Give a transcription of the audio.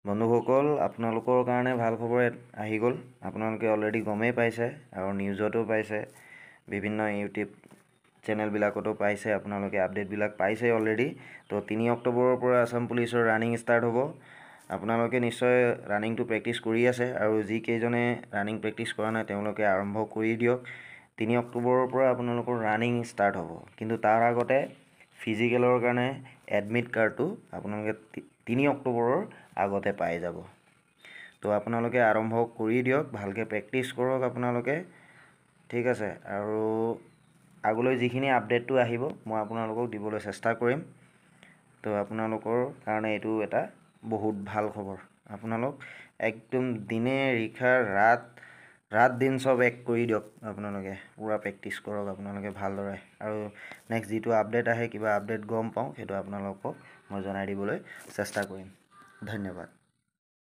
বন্ধুসকল, আপোনালোকৰ কাৰণে ভাল খবৰ আহি গ'ল। আপোনালোকে অলৰেডি গমেই পাইছে আৰু নিউজতো পাইছে, বিভিন্ন ইউটিউব চেনেলবিলাকতো পাইছে, আপোনালোকে আপডেটবিলাক পাইছে অলৰেডি। তো 3 অক্টোবৰৰ পৰা আছাম পুলিচৰ ৰানিং ষ্টাৰ্ট হ'ব। আপোনালোকে নিশ্চয় ৰানিংটো প্ৰেক্টিছ কৰি আছে আৰু যিকেইজনে ৰানিং প্ৰেক্টিছ কৰা নাই তেওঁলোকে আৰম্ভ কৰি দিয়ক। 3 অক্টোবৰৰ পৰা আপোনালোকৰ ৰানিং ষ্টাৰ্ট হ'ব, কিন্তু তাৰ আগতে ফিজিকেলৰ কাৰণে এডমিট কাৰ্ডটো আপোনালোকে 3 অক্টোবৰৰ আগতে পাই যাব। তো আপোনালোকে আৰম্ভ কৰি দিয়ক, ভালকৈ প্ৰেক্টিছ কৰক আপোনালোকে, ঠিক আছে। আৰু আগলৈ যিখিনি আপডেটটো আহিব মই আপোনালোকক দিবলৈ চেষ্টা কৰিম। তো আপোনালোকৰ কাৰণে এইটো এটা বহুত ভাল খবৰ। আপোনালোক একদম দিনে নিশা ৰাত দিন চব এক কৰি দিয়ক, আপোনালোকে পূৰা প্ৰেক্টিছ কৰক আপোনালোকে ভালদৰে। আৰু নেক্সট যিটো আপডেট আহে, কিবা আপডেট গম পাওঁ, সেইটো আপোনালোকক মই জনাই দিবলৈ চেষ্টা কৰিম। ধন্যবাদ।